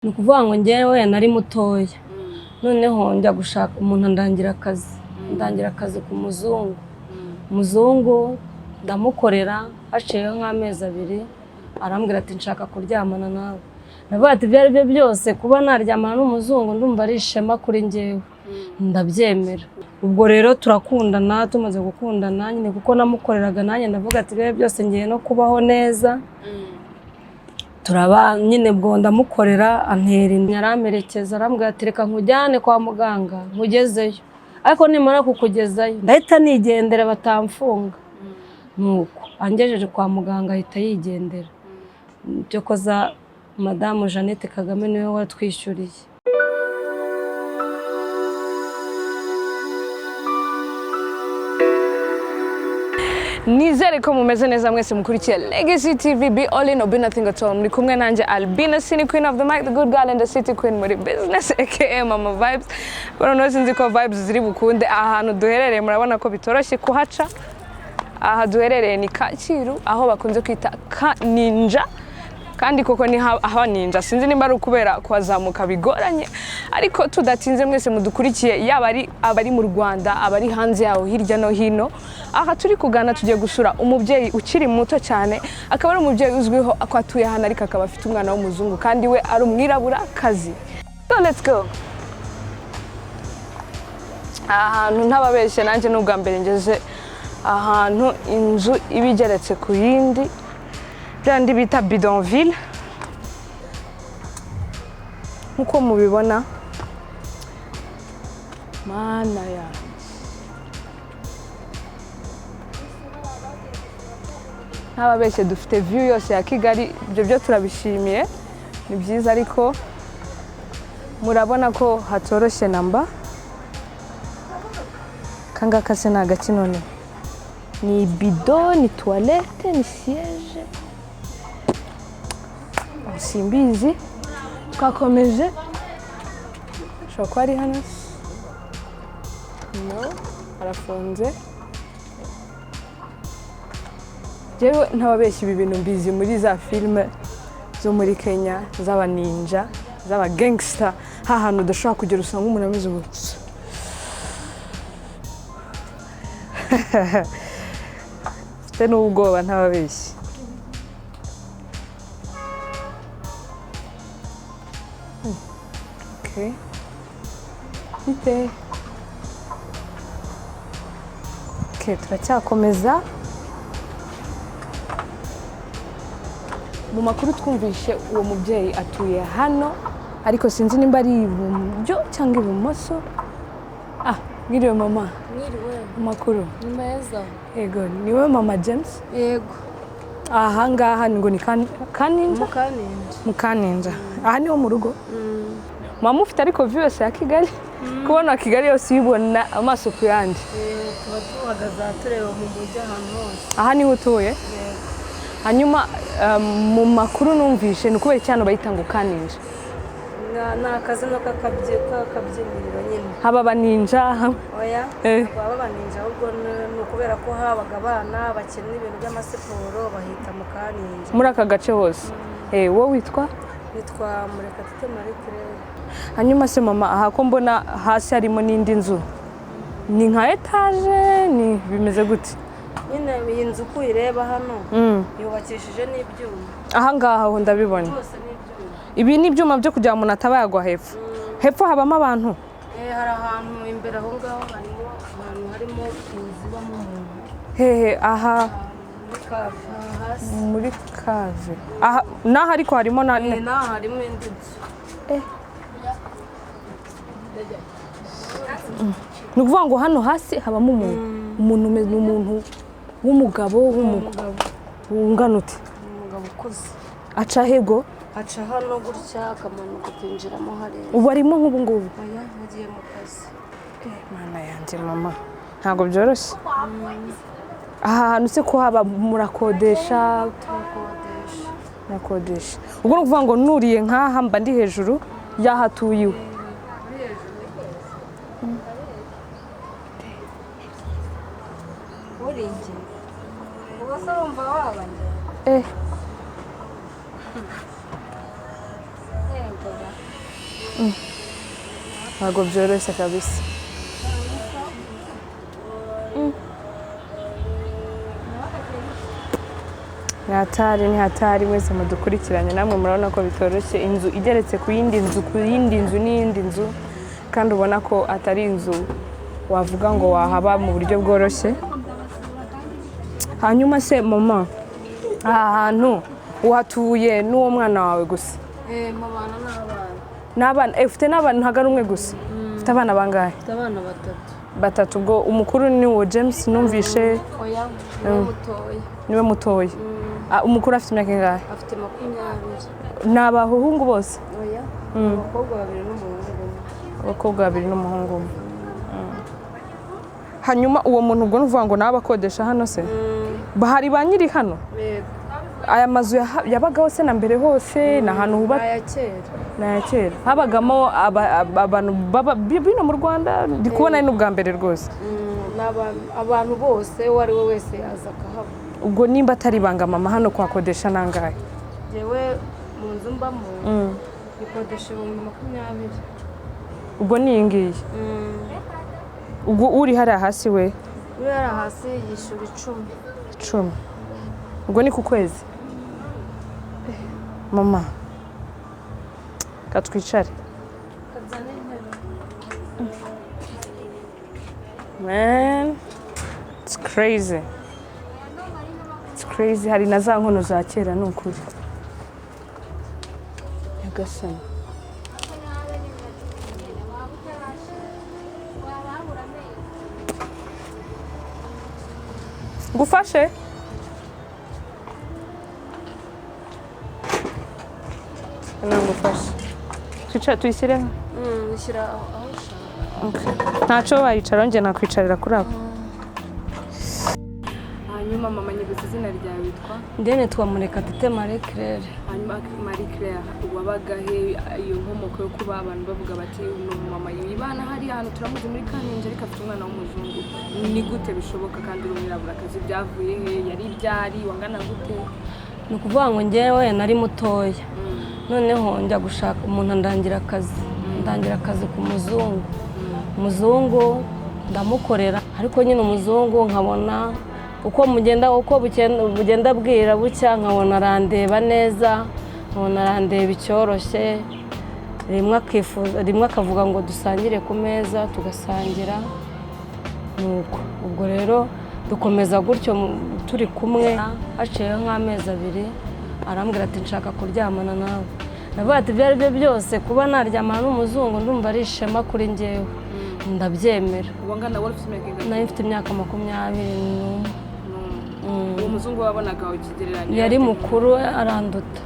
ni ukuvuga ngo njyewe nari mutoya noneho njya gushaka umuntu ndangira akazi ku muzungu ndamukorera haciyeho nk'amezi 2 arambwira ati nshaka kuryamana nawe navuga ati ibyo ari byo byose kuba naryamana n'umuzungu ndumva ari ishema kuri njyewe ndabyemera ubwo rero turakundana tumaze gukundana nyine kuko namukoreraga nanjye ndavuga ati ibyo byose ngiye no kubaho neza turaba nyine bwo ndamukorera antera yaramperekeza arambwira ati reka nkujyane kwa muganga nkugezeyo ariko nimara kukugezayo ndahita nigendera batamfunga nuko angejeje kwa muganga ahita yigendera byo koza Madame Jeannette Kagame niwe watwishyuriye Nizere ko mumeze neza mwese mukurikiye Legacy TV be all in or be nothing at all. Muri kumwe nanje Albina Cine Queen of the mic, the good girl and the city queen muri business aka Mama Vibes. Bano no sinzi ko vibes ziri bukunde ahantu duherereye murabona ko bitoroshye kuhaca. Aha duherereye ni Kacyiru aho bakunze kwita Ninja. Kandi koko ni aho ninja sinzi nimba ari ukubera kwazamuka bigoranye ariko tudatinze mwese mudukurikiye yaba abari mu Rwanda abari hanze yaho hirya no hino aha turi kugana tugiye gusura umubyeyi ukiri muto cyane akaba ari umubyeyi uzwiho akwatuye hano ariko akaba afite umwana w'umuzungu kandi we ari umwirabura kazi. So let's go. Ahantu ntababeshye nanjye n'ubwa mbere ngeze ahantu inzu ibigeretse ku yindi byandi bita bidonville nkuko mubibona mana ya ntababeshye dufite view yose ya Kigali ibyo byo turabishimiye ni byiza ariko murabona ko hatoroshye namba kanga kase na gakinone ni bido ni toilette ni siège simbizi twakomeje shoko ari hano no arafunze jewe ntababeshye ibi bintu mbizi muri za filme zo muri Kenya z'aba ninja z'aba gangster hahantu udashobora kugera usanga umuntu ameze gutya mfite n'ubwoba ntababeshye. Okay. Okay, turacyakomeza. Mu makuru twumvishe uwo mubyeyi atuye hano ariko sinzi nimba ari iburyo cyangwa ibumoso. Ngiriwe mama. Ngiriwe. Makuru. Ni meza. Yego, niwe mama James? Yego. Aha ngaha ngo ni Kaninja? Mukaninja. Aha niho mu rugo? Mama ufite ariko view yose ya Kigali kubona Kigali yose yibona amaso ku yandi tuba tuhagaza tureba mu mujyi ahantu hose aha niho utuye hanyuma mu makuru numvishe nukubera cyane bayita ngo Kaninja na kazi no kakabyiniro nyine haba baninja oya baba baninja ubwo nukubera ko habaga abana bakina ibintu by'amasiporo bahita mu Kaninja muri aka gace hose wowe witwa Murekatete Marie. Hanyuma se mama aha ko mbona hasi harimo n'indi nzu ni nka etage ni bimeze gute nyine iyi nzu kuyireba hano yubakishije n'ibyuma aha ngaha ho ndabibona byose n'ibyuma ibi ni ibyuma byo kugira umuntu atabayagwa hepfo habamo abantu hari ahantu imbere aho ngaho harimo inzibamo umuntu hehe aha muri kave aha naho ariko harimo naho harimo indi nzu ni ukuvuga ngo hano hasi habamo umuntu umeze umuntu w'umugabo wunganute umugabo ukuze aca hego aca hano gutya akamanuka kwinjiramo hariya ubu arimo nk'ubu ngubu oya yagiye mu kazi mana yanjye mama ntabwo byoroshye aha hantu se ko haba murakodesha ubwo ni ukuvuga ngo nuriye nk'aha mba ndi hejuru y'ahatuye iwe urinjye uba se wumva wabanje ntabwo byoroshye kabisa. Ni hatari mwese mudukurikiranye namwe murabona ko bitoroshye, inzu igeretse ku yindi nzu n'iyindi nzu, kandi ubona ko atari inzu wavuga ngo wahaba mu buryo bworoshye. Hanyuma se mama, aha hantu uhatuye n'uwo mwana wawe gusa? Mabana n'abana. Ufite n'abana ntago ari umwe gusa? Ufite abana bangahe? Ufite abana batatu. Ubwo umukuru ni uwo James numvishe? Oya, niwe mutoya. Niwe mutoya. Umukuru afite imyaka ingahe? Afite 20. Ni abahungu bose? Oya, abakobwa 2 n'umuhungu umwe. Abakobwa 2 n'umuhungu umwe. Hanyuma uwo muntu ubwo nuvuga ngo nabakodesha hano se? Bahari ba nyiri hano? Yego. Aya mazu yabagaho se na mbere hose na hano huba? Naya kera. Habagamo abantu bino mu Rwanda ndi kubona ari n'ubwa mbere rwose. Abantu bose wari we wese yaza akahaba. Ubwo nimba atari banga mama hano kwakodesha nangahe? Jewe mu nzu mbamo ikodesha 20. Ubwo ni ingiye? Ubwo uri hari hasi we? Uri hari hasi yishura 10. Ubwo ni ku kwezi? Mama, katwicare. Man, it's crazy. It's crazy. Hari na za nkono za kera n'ukuri. Yagasana. Ngufashe? Ngufashe. Twicara tuyisire? Ushyira aho ushaka. Ntacyo wayicara njye nakwicarira kuri abo. Hanyuma mama nyibuze izina ryawe witwa? Njye nitwa Murekatete Marie Claire. Hanyuma Marie Claire wabaga he iyo nkomoko yo kuba abantu bavuga bati uno mama yibana hari hano turamuzi muri Kaninje ariko afite umwana w'umuzungu, ni gute bishoboka kandi urumwirabura akazi byavuye he? Yari byari wangana gute? Ni ukuvuga ngo njyewe nari mutoya, noneho njya gushaka umuntu ndangira akazi ku muzungu. Umuzungu ndamukorera ariko nyine umuzungu nkabona uko bugenda bwira bucya, nkabona arandeba neza, nkabona arandeba icyoroshye, rimwe akavuga ngo dusangire ku meza tugasangira. Nuko ubwo rero dukomeza gutyo turi kumwe. Haciyeho nk'amezi 2 arambwira ati nshaka kuryamana nawe. Navuga ati ibyo ari byo byose kuba naryamana n'umuzungu ndumva ari ishema kuri njyewe, ndabyemera. Wangana wari ufite imyaka ingahe? Nari mfite imyaka 21. Uwo muzungu wabonaga ukigereranya? Yari mukuru, aranduta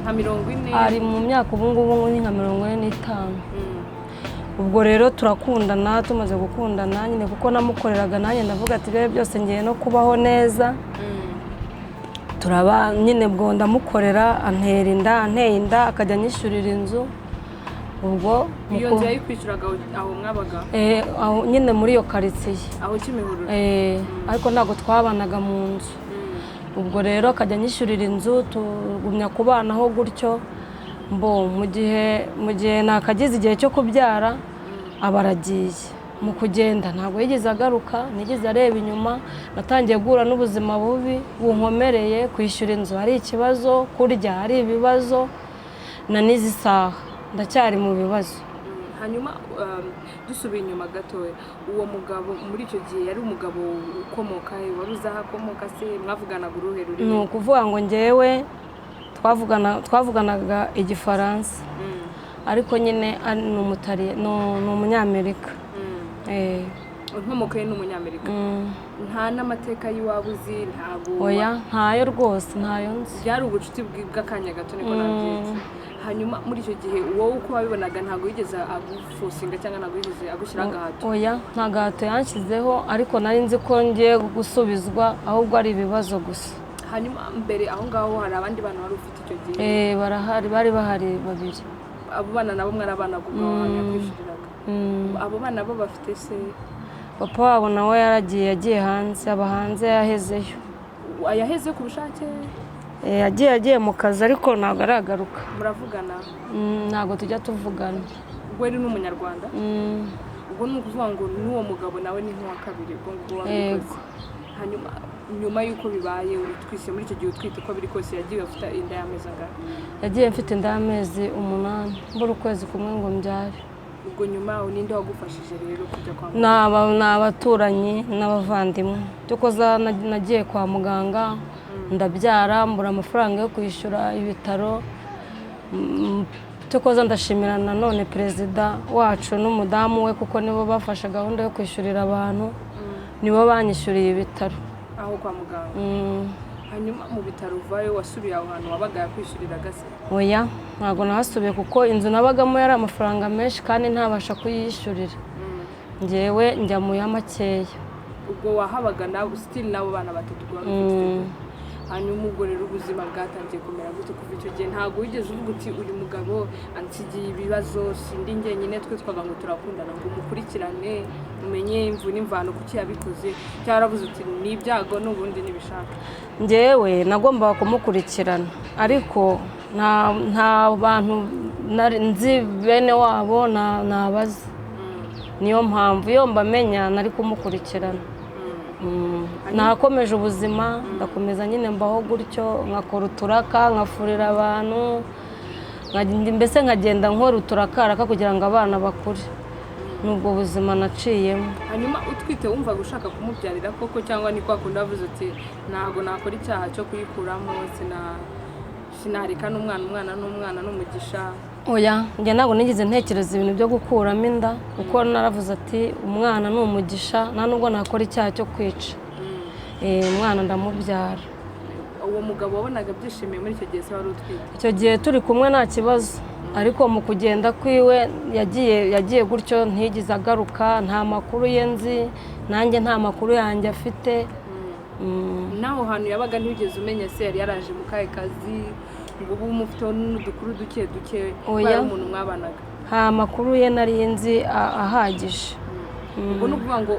nka 40. ari mu myaka ubu ngubu ni nka 45. Ubwo rero turakundana, tumaze gukundana nyine kuko namukoreraga nanjye ndavuga ati ibyo byose ngiye no kubaho neza. Turaba nyine bwo ndamukorera anteye inda akajya nyishyurira inzu. Ubwo iyo nzu yayikwishuraga aho mwabaga? Aho nyine muri iyo karitsiye aho Kimihurura. Ariko ntabwo twabanaga mu nzu. Ubwo rero akajya nyishyurira inzu, tugumya kubanaho gutyo. Mu gihe nakagize igihe cyo kubyara abaragiye. Mu kugenda ntabwo yigeze agaruka, nigeze areba inyuma. Natangiye guhura n'ubuzima bubi bunkomereye, kwishyura inzu ari ikibazo, kurya ari ibibazo, na n'izi saha ndacyari mu bibazo. Hanyuma dusubiye inyuma gatoya, uwo mugabo muri icyo gihe yari umugabo ukomoka he? Wari uzi aho akomoka se? Mwavuganaga uruhe rurimi? Ni ukuvuga ngo njyewe twavuganaga Igifaransa, ariko nyine ni umunyamerika. Inkomoko ye ni umunyamerika. Nta n'amateka y'iwabo uzi? Ntabwo? Oya, ntayo rwose, ntayo nzi. Byari ubucuti bw'akanya gato niko nabyita. Hanyuma muri icyo gihe wowe uko wabibonaga ntabwo yigeze agufusinga cyangwa ntabwo yigeze agushyira agahato? Oya, nta gahato yanshyizeho, ariko nari nzi ko ngiye gusubizwa, ahubwo ari ibibazo gusa. Hanyuma mbere aho ngaho hari abandi bana wari ufite icyo gihe? Barahari, bari bahari 2. Abo bana nabo mwarabanaga ubwo yakwishyuriraga? Abo bana bo bafite se? Papa wabo nawe yagiye hanze, aba hanze yahezeyo. Yaheze ku bushake? Yagiye mu kazi ariko ntabwo aragaruka. Muravugana? Ntabwo tujya tuvugana. ubwo ari n'umunyarwanda ubwo ni ukuvuga ngo n'uwo mugabo nawe ni nk'uwa kabiri ubwo ngubwo wabikoze hanyuma nyuma y'uko bibaye twise muri icyo gihe utwite uko biri kose yagiye afite inda y'amezi angahe? Yagiye mfite inda y'amezi 8 mbura ukwezi kumwe ngo mbyare. Ubwo nyuma ninde wagufashije rero kujya kwa muganga? N'abaturanyi n'abavandimwe cyokoza nagiye kwa muganga ndabyara mbura amafaranga yo kwishyura ibitaro. Cyokoza ndashimira nanone perezida wacu n'umudamu we kuko nibo bafashe gahunda yo kwishyurira abantu, nibo banyishyuriye ibitaro aho kwa muganga. Hanyuma mu bitaro uvayo wasubiye aho hantu wabaga yakwishyuriraga se? Oya, ntabwo nahasubiye kuko inzu nabagamo yari amafaranga menshi kandi ntabasha kuyishyurira. Njyewe njya mu ya makeya. Ubwo wahabaga nawe still nabo bana batatu gwagufite. Hanyuma ubwo rero ubuzima bwatangiye kumera gute kuva icyo gihe? Ntabwo wigeze uvuga uti uyu mugabo ansigiye ibibazo sindi njyenyine twe twaga ngo turakundana ngo mukurikirane umenye imvu n'imvano kuki yabikoze, cyaravuze uti ni ibyago n'ubundi nibishaka? Njyewe nagombaga kumukurikirana ariko nta bantu nzi bene wabo nabaza, niyo mpamvu iyo mbamenya nari kumukurikirana. Nakomeje ubuzima ndakomeza nyine mbaho gutyo nkakora uturaka nkafurira abantu mbese nkagenda nkora uturakara kugira ngo abana bakure. Nubwo buzima naciyemo. Hanyuma utwite wumva gushaka kumubyarira koko cyangwa ni kwa kundi avuze ati ntabwo nakora icyaha cyo kuyikuramo sinareka n'umwana n'umugisha? Oya, njye ntabwo nigeze ntekereza ibintu byo gukuramo inda kuko naravuze ati umwana ni umugisha nta nubwo nakora icyaha cyo kwica. Umwana ndamubyara. Uwo mugabo wabonaga byishimiye muri icyo gihe se wari utwite? Icyo gihe turi kumwe nta kibazo ariko mu kugenda kwiwe yagiye gutyo ntigize agaruka, nta makuru ye nzi nanjye nta makuru yanjye afite. Naho hantu yabaga ntigeze umenya se yari yaraje mu kahe kazi ngo ubu mufiteho n'udukuru duke Oya, umuntu mwabanaga? nta makuru ye nari nzi ahagije. Ubwo ni ukuvuga ngo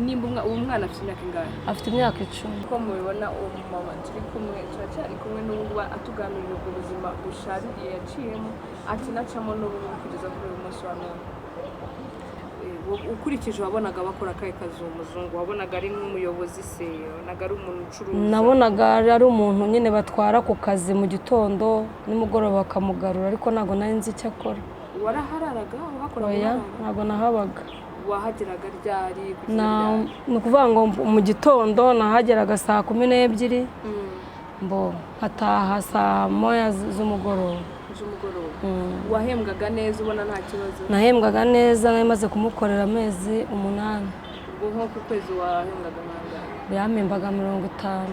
nimba uwo mwana afite imyaka ingahe? Afite imyaka 10. Uko mubibona uwo mama turi kumwe turacyari kumwe n'ubu atuganirira ubwo buzima bushaririye yaciyemo ati nacamo n'ubu kugeza kuri uyu munsi wa none. Ukurikije wabonaga bakora akahe kazi uwo muzungu? Wabonaga ari nk'umuyobozi se? Wabonaga ari umuntu ucuruza? Nabonaga ari umuntu nyine batwara ku kazi mu gitondo nimugoroba bakamugarura ariko ntabwo nari nzi icyo akora. Warahararaga uhakora? Oya, ntabwo nahabaga. Wahageraga ryari? Ni ukuvuga ngo mu gitondo nahageraga saa 12 mbo hataha saa 1 z'umugoroba. Wahembwaga neza ubona nta kibazo? Nahembwaga neza nari maze kumukorera amezi 8. Ubwo nko ku kwezi wahembwaga nangahe? Yampembaga 50.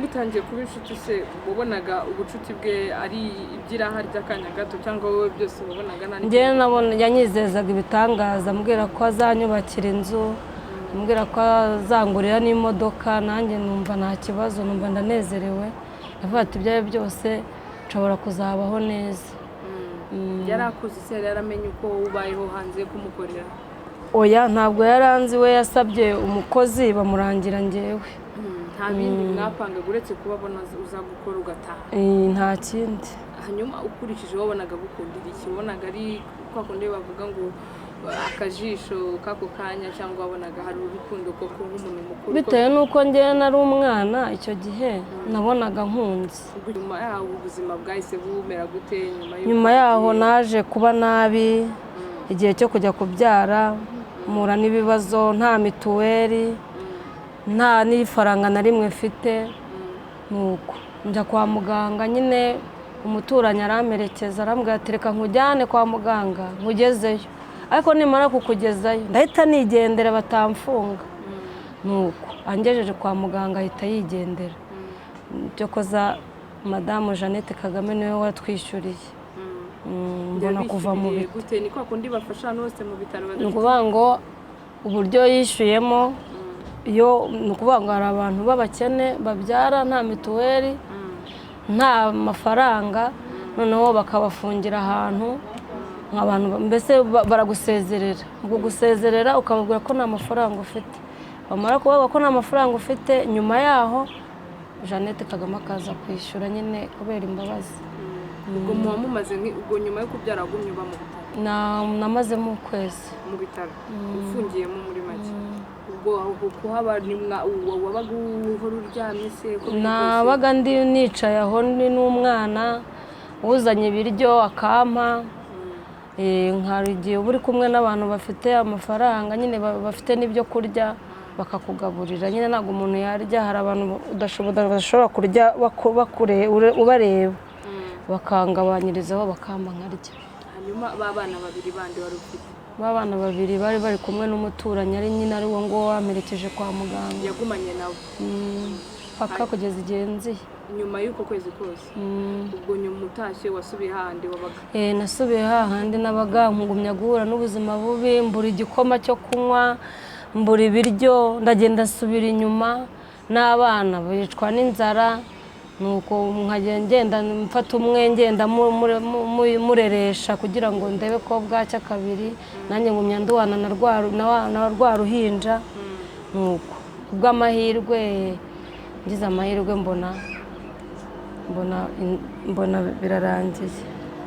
Mutangiye kuba inshuti se wabonaga ubucuti bwe ari ibyiraha ry'akanya gato cyangwa wowe byose wabonaga nani? Njye nabona yanyizezaga ibitangaza ambwira ko azanyubakira inzu, ambwira ko azangurira n'imodoka, nanjye numva nta kibazo, numva ndanezerewe. Yavuga ati ibyawe byose nshobora kuzabaho neza. Yarakuze se yaramenye uko ubayeho hanze yo kumukorera? Oya, ntabwo yaranzi, we yasabye umukozi bamurangira njyewe. Nta bindi mwapangaga uretse kubabona uza gukora ugataha? Nta kindi. Hanyuma ukurikije wabonaga gukundira iki? Wabonaga ari kwa kundi bavuga ngo akajisho kako kanya cyangwa wabonaga hari urukundo koko nk'umuntu mukuru? Bitewe nuko njye nari umwana icyo gihe nabonaga nkunze. Nyuma yaho ubuzima bwahise bumera gute? Nyuma yaho naje kuba nabi, igihe cyo kujya kubyara mpura n'ibibazo, nta mituweli nta n'ifaranga na rimwe mfite. Nuko njya kwa muganga nyine umuturanyi aramperekeza arambwira ati reka nkujyane kwa muganga nkugezeyo, ariko nimara kukugezayo ndahita nigendera batamfunga. Nuko angejeje kwa muganga ahita yigendera. Cyokoza Madamu Jeannette Kagame niwe watwishyuriye. Mbona kuva mu bitaro. Gute ni kwa kundi bafasha hose mu bitaro? Ni ukuvuga ngo uburyo yishyuyemo iyo ni ukuvuga ngo hari abantu b'abakene babyara nta mituweli nta mafaranga, noneho bakabafungira ahantu nk'abantu mbese baragusezerera. Ubwo gusezerera ukababwira ko nta mafaranga ufite, bamara kuvuga ko nta mafaranga ufite, nyuma yaho Jeannette Kagame akaza kwishyura nyine kubera imbabazi. ubwo muba mumaze ubwo nyuma yo kubyara wagumye uba mu bitaro? namazemo ukwezi mu bitaro ufungiyemo muri make. ubwo kuhaba wabaga uhora uryamye se? nabaga nicaye aho n'umwana uzanye ibiryo akampa. Nkari igihe uba uri kumwe n'abantu bafite amafaranga nyine bafite n'ibyo kurya bakakugaburira nyine ntabwo umuntu yarya. Hari abantu udashobora kurya ubareba bakangabanyirizaho bakampa nkarya. hanyuma b'abana babiri bandi wari ufite? B'abana babiri bari kumwe n'umuturanyi ari nyine ari wo ngo wamerekeje kwa muganga. Yagumanye nawe paka kugeza igihe nziye. nyuma y'uko kwezi kose? ubwo nyuma utashye wasubiye hahandi wabaga? Nasubiye hahandi nabaga nkugumya guhura n'ubuzima bubi, mbura igikoma cyo kunywa, mbura ibiryo, ndagenda nsubira inyuma n'abana bicwa n'inzara. nuko ngenda mfata umwe ngenda mureresha kugira ngo ndebe ko bwacya kabiri nanjye ngumya nduwana na rwa ruhinja. nuko kubw'amahirwe ngize amahirwe mbona birarangiye.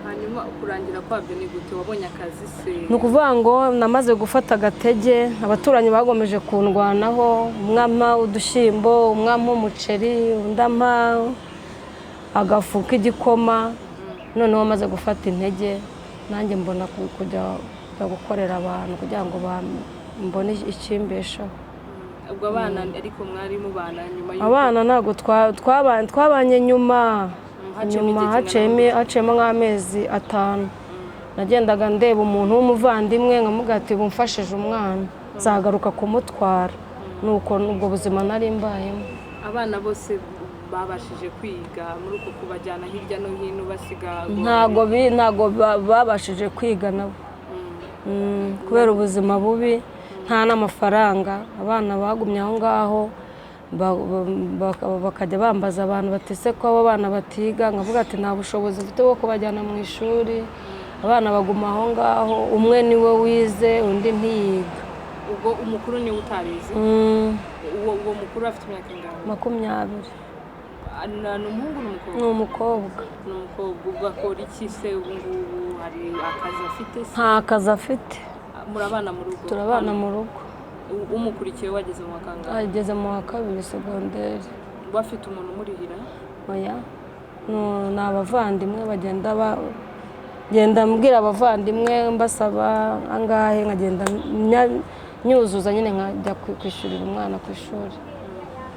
hanyuma kurangira kwabyo ni gute? wabonye akazi se? ni ukuvuga ngo namaze gufata agatege, abaturanyi bagomeje kundwanaho, umwe ampa udushyimbo, umwe ampa umuceri, undi ampa agafu k'igikoma. noneho maze gufata intege nanjye mbona kujya gukorera abantu kugira ngo mbone ikimbeshaho. ubwo abana ariko mwari mubana nyuma y'uko? abana ntabwo twabanye nyuma haciyemo nk'amezi 5. nagendaga ndeba umuntu w'umuvandimwe nkamubwira ati bumfashije umwana nzagaruka kumutwara. nuko ubwo buzima nari mbayemo. abana bose babashije kwiga muri uko kubajyana hirya no hino basiga? ntago babashije kwiga nabo kubera ubuzima bubi, nta n'amafaranga. abana bagumye aho ngaho bakajya bambaza abantu batese ko abo bana batiga. nkavuga ati nta bushobozi mfite bwo kubajyana mu ishuri. abana baguma aho ngaho, umwe niwe wize undi ntiyiga. ubwo umukuru niwe utarize? uwo mukuru afite imyaka ingahe? 20. ni umuhungu n'umukobwa? ni umukobwa. ubwo akora iki se ubu ngubu? hari akazi afite se? nta kazi afite. murabana mu rugo? turabana mu rugo. umukurikiye wageze mu wa kangahe? ageze mu wa 2 segonderi. bafite umuntu umurihira? oya, ni abavandimwe genda mbwira abavandimwe mbasaba angahe, nkagenda nyuzuza nyine nkajya kwishyurira umwana ku ishuri.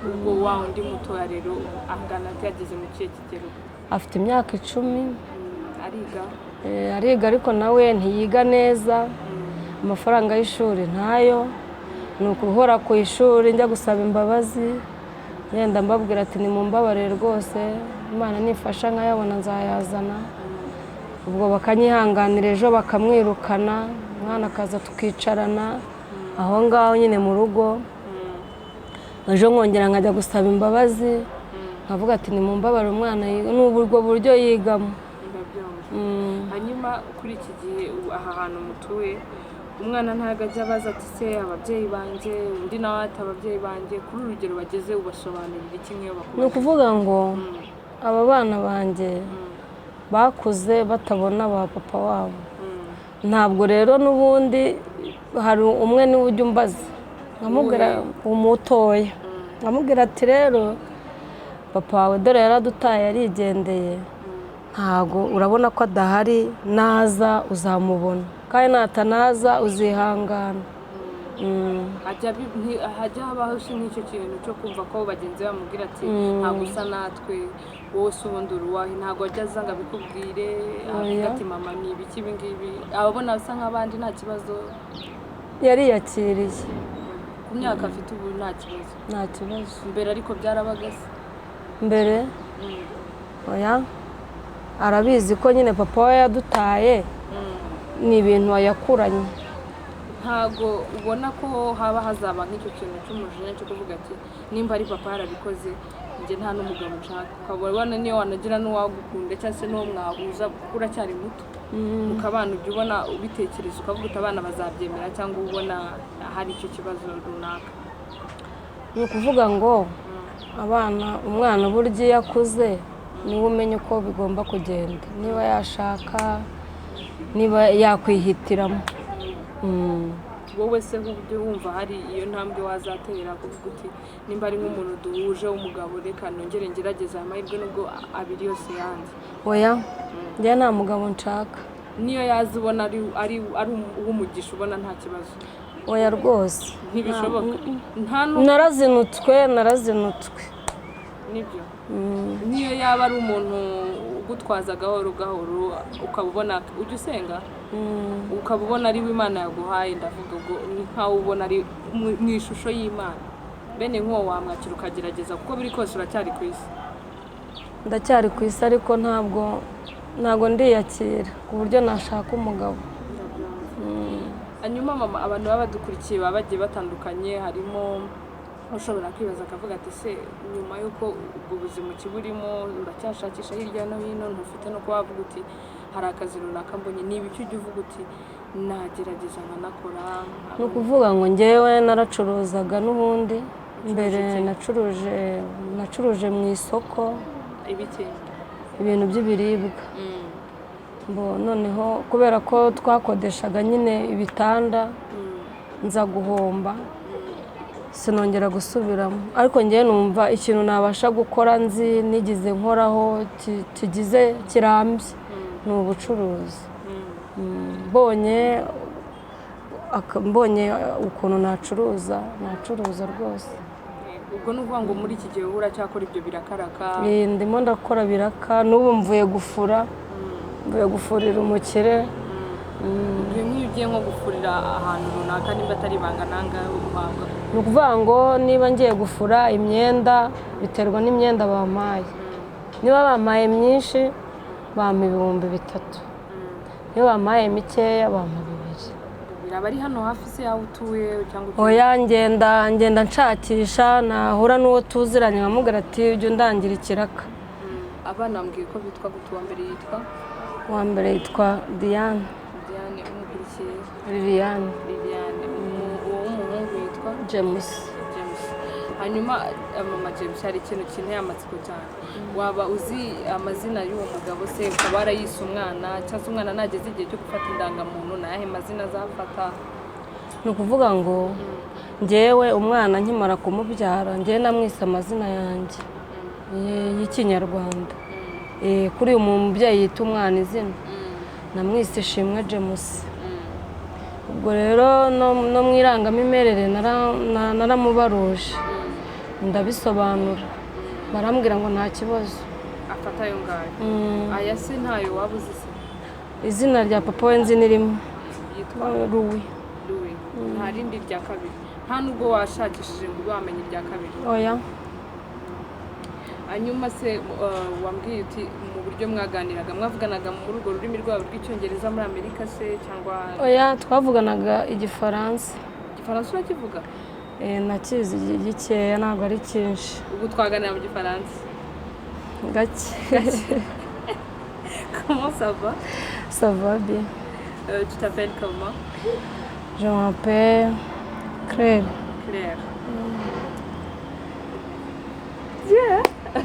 ubwo wa undi mutoya rero angana ati yageze mu kihe kigero? afite imyaka 10. ariga? ariga ariko nawe ntiyiga neza. amafaranga y'ishuri ntayo. ni ukuhora ku ishuri njya gusaba imbabazi, ngenda mbabwira ati nimumbabarire rwose, Imana nifasha nkayabona nzayazana. ubwo bakanyihanganira, ejo bakamwirukana, umwana akaza tukicarana aho ngaho nyine mu rugo. ejo nkongera nkajya gusaba imbabazi nkavuga ati nimumbabarire umwana n'ubwo buryo yigamo. hanyuma kuri iki gihe aha hantu mutuye umwana ntabwo ajya abaza ati se ababyeyi banjye, undi nawe ati ababyeyi banjye, kuri urugero bageze ubasobanurira iki nk'iyo bakubona? ni ukuvuga ngo aba bana banjye bakuze batabona ba papa wabo. ntabwo rero n'ubundi hari umwe niwe ujya umbaza nkamubwira umutoya, nkamubwira ati rero papa wawe dore yaradutaye arigendeye, ntabwo urabona ko adahari, naza uzamubona kandi natanaza uzihangana. hajya habaho nk'icyo kintu cyo kumva ko bagenzi bamubwira ati ntabwo usa natwe, wowe se ubundi uruwahe? ntabwo ajya aza ngo abikubwire avuga ati mama ni ibiki ibi ngibi? ababona basa nk'abandi nta kibazo? yariyakiriye. ku myaka afite ubu nta kibazo? nta kibazo. mbere ariko byarabaga se? mbere oya, arabizi ko nyine papa we yadutaye, ni ibintu yakuranye. ntabwo ubona ko haba hazaba nk'icyo kintu cy'umujinya cyo kuvuga ati nimba ari papa yarabikoze njye nta n'umugabo nshaka? ukabona niyo wanagira n'uwagukunda cyangwa se n'uwo mwahuza kuko uracyari muto, ukabana ujya ubona ubitekereza ukavuga uti abana bazabyemera, cyangwa ubona hari icyo kibazo runaka? ni ukuvuga ngo umwana burya iyo akuze niwe umenya uko bigomba kugenda, niba yashaka, niba yakwihitiramo. wowe se uburyo wumva hari iyo ntambwe wazatera kuvuga uti nimba ari nk'umuntu duhuje w'umugabo reka nongere ngerageza amahirwe nubwo abiri yose yanze? Oya, njye nta mugabo nshaka. Niyo yaza ubona ari uw'umugisha ubona nta kibazo? Oya rwose ntibishoboka. narazinutswe nibyo. Niyo yaba ari umuntu ugutwaza gahoro gahoro ukaba ubona ujya usenga, ukaba ubona ari Imana yaguhaye, ndavuga ubwo ni nkaho ubona ari mu ishusho y'Imana, bene nk'uwo wamwakira ukagerageza kuko biri kose uracyari ku isi. Ndacyari ku isi ariko ntabwo ndiyakira ku buryo nashaka umugabo. Hanyuma mama, abantu baba badukurikiye baba bagiye batandukanye, harimo ushobora kwibaza akavuga ati se nyuma y'uko ubwo buzima kiburimo uracyashakisha hirya no hino, ntufite no kuba wavuga uti hari akazi runaka mbonye, niba icyo ujya uvuga uti nagerageza nkanakora? Ni ukuvuga ngo njyewe naracuruzaga n'ubundi mbere, nacuruje mu isoko ibintu by'ibiribwa. Noneho kubera ko twakodeshaga nyine ibitanda nza guhomba, sinongera gusubiramo. Ariko njyewe numva ikintu nabasha gukora nzi nigize nkoraho kigize kirambye ni ubucuruzi. Mbonye ukuntu nacuruza rwose. Ubwo ni ukuvuga ngo muri iki gihe uracyakora ibyo birakaraka? Ndimo ndakora biraka, n'ubu mvuye gufurira umukire. Nk'iyo ugiye nko gufurira ahantu runaka nimba atari ibanga nangahe ubuhanga? Ni ukuvuga ngo niba ngiye gufura imyenda biterwa n'imyenda bampaye. Niba bampaye myinshi bampa 3,000, niba bampaye mikeya bampa 2. Biraba ari hano hafi se yaho utuye cyangwa? Oya, ngenda nshakisha, nahura n'uwo tuziranye nkamubwira ati ujye undangira ikiraka. Abana mbwiye ko bitwa gute? Uwa mbere yitwa? Uwa mbere yitwa Diane. Umukurikiye? Liliane. Uwo w'umuhungu yitwa? James. Hanyuma mama James, hari ikintu kinteye amatsiko cyane. Waba uzi amazina y'uwo mugabo se? Ukaba warayise umwana cyangwa se umwana nageze igihe cyo gufata indangamuntu nayahe mazina azafata? Ni ukuvuga ngo njyewe umwana nkimara kumubyara njyewe namwise amazina yanjye y'ikinyarwanda. Kuri uyu mubyeyi yita umwana izina namwise Ishimwe James. Ubwo rero no mu irangamimerere naramubaruje ndabisobanura, barambwira ngo nta kibazo. Afata ayo ngayo. Aya se ntayo waba uzi se? Izina rya papa we nzi nirimo, yitwa Louis. Nta rindi rya kabiri? Nta nubwo washakishije ngo ube wamenye irya kabiri? Oya. Hanyuma se wambwiye uti mu buryo mwaganiraga mwavuganaga muri urwo rurimi rwabo rw'icyongereza muri Amerika se cyangwa? Oya, twavuganaga Igifaransa. Igifaransa urakivuga? Nakizi gikeya, ntabwo ari cyinshi. Ubu twaganira mu Gifaransa gake. Comment ça va? Ça va bien. Tu t'appelles comment? Je m'appelle Claire.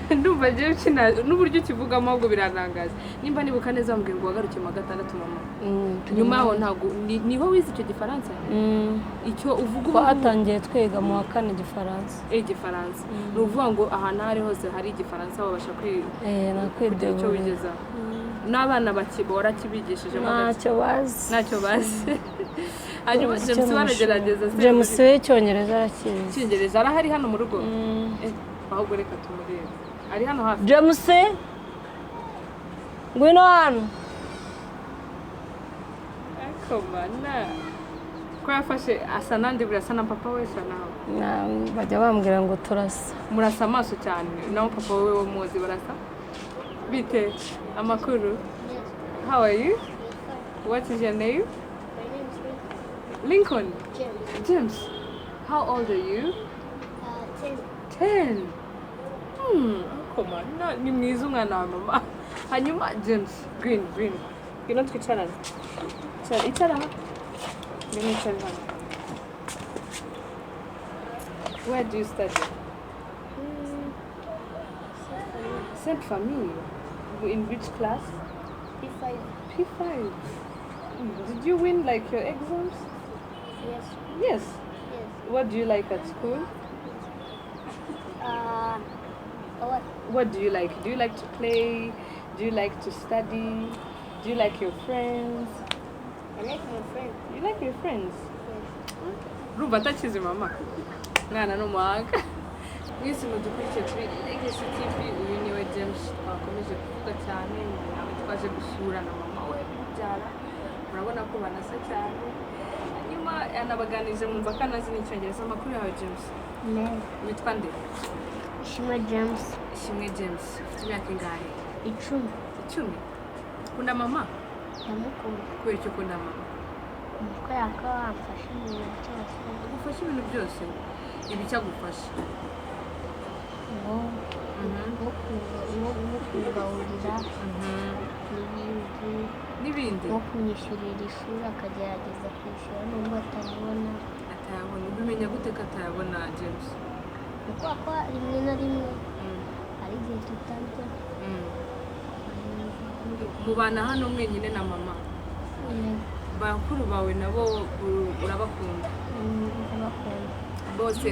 Ndumva njyewe n'uburyo ukivugamo ahubwo biranangaza. Nimba nibuka neza wambwiye ngo wagarukiye mu wa 6 mama. Nyuma yaho ntabwo niho wize icyo Gifaransa? Icyo uvuga ubu twatangiye twiga mu wa 4 Gifaransa. Gifaransa. Ni ukuvuga ngo ahantu ahari hose hari Igifaransa wabasha kwiga? Nakwiga icyo wigezaho. N'abana bakibora kibigishije mu ntacyo bazi. Hanyuma James baragerageza se? James w'icyongereza arakizi. Icyongereza arahari hano mu rugo? Ahubwo reka tumurebe. Ari hano hafi? James, ngwino hano. Komana. Ko yafashe asa nandi burasa na papa we sa nawe? Bajya bambwira ngo turasa. Murasa amaso cyane. Naho papa we wo muzi barasa? Bite? Amakuru? How are you? What is your name? My name is Lincoln. James. How old are you? 10. 10. Come on, ni mwiza umwana wa mama. Hanyuma James, green. Ngwino twicarane. Icara hano. Ngwino icara hano. Where do you study? Sainte Famille. In which class? P5. P5. Did you win like your exams? Yes. Yes. Yes. What do you like at school? What? What do you like? Do you like to play? Do you like to study? Do you like your friends? I like my friend. You like your friends? Yes. Rumva atakize mama. Mwana n'umuhanga. Mwese mudukurikiye kuri Legacy TV, uyu niwe James twakomeje kuvuga cyane, nawe twaje gusura na mama we byara. Murabona ko banasa cyane. Hanyuma yanabaganije mwumva ko anazi n'icyongereza. Amakuru yawe James? Neza. Witwa nde? Ishimwe James. Ishimwe James. Ufite imyaka ingahe? 10. 10. Ukunda mama? Ndamukunda. Kubera icyo ukunda mama? Nuko yakaba wamfasha mu bintu byose. Agufasha ibintu byose? Ibi cyagufasha? Nko kungaburira N'ibindi? nko kumwishyurira ishuri akagerageza kwishyura nubwo atayabona. Atayabona. Ubimenya gute ko atayabona James? Ni kubera ko rimwe na rimwe hari igihe tutarya. Mubana hano mwenyine na mama? Bakuru bawe nabo urabakunda? Ndabakunda. Bose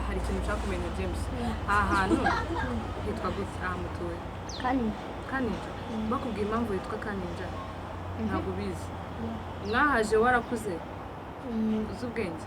hari ikintu ushaka kumenya James? Aha hantu hitwa gute? Aha mutuye? Kaninja. Bakubwiye impamvu hitwa Kaninja? Ntabwo ubizi? Mwahaje warakuze? Uzi ubwenge?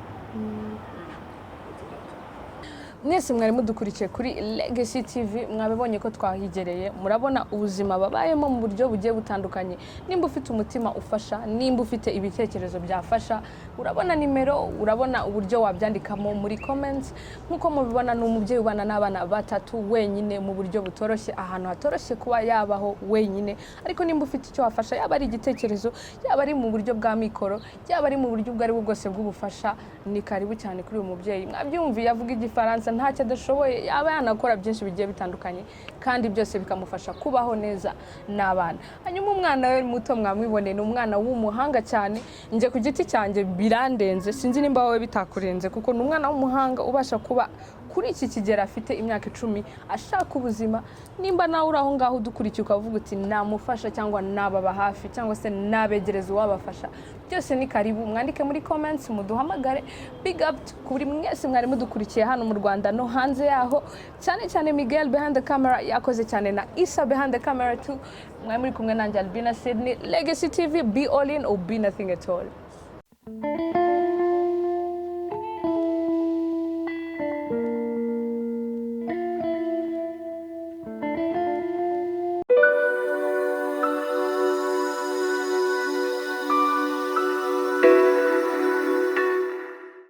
Mwese mwari mudukurikiye kuri Legacy TV, mwabibonye ko twahigereye, murabona ubuzima babayemo mu buryo bugiye butandukanye. Nimba ufite umutima ufasha, nimba ufite ibitekerezo byafasha, urabona nimero, urabona uburyo wabyandikamo muri comments. Nkuko mubibona ni umubyeyi ubana n'abana 3 wenyine mu buryo butoroshye, ahantu hatoroshye kuba yabaho wenyine. Ariko nimba ufite icyo wafasha, yaba ari igitekerezo, yaba ari mu buryo bwa mikoro, yaba ari mu buryo ubwo ari bwo bwose bw'ubufasha, ni karibu cyane kuri uyu mubyeyi. Mwabyumviye avuga igifaransa, ntacyo adashoboye, yaba yanakora byinshi bigiye bitandukanye, kandi byose bikamufasha kubaho neza n'abana. Hanyuma umwana we muto mwamwiboneye, ni umwana w'umuhanga cyane. Nje ku giti cyanjye birandenze, sinzi nimba wowe bitakurenze, kuko ni umwana w'umuhanga ubasha kuba kuri iki kigero afite imyaka 10 ashaka ubuzima. Nimba nawe uri aho ngaho udukurikiye ukavuga uti namufasha cyangwa nababa hafi cyangwa se nabegereza uwabafasha, byose ni karibu, mwandike muri comments, muduhamagare. Big up kuri mwese mwari mudukurikiye hano mu Rwanda no hanze yaho, cyane cyane Miguel behind the camera yakoze cyane, na Isa behind the camera too. Mwari muri kumwe nanjye Albina Sydney, Legacy TV, be all in or be nothing at all.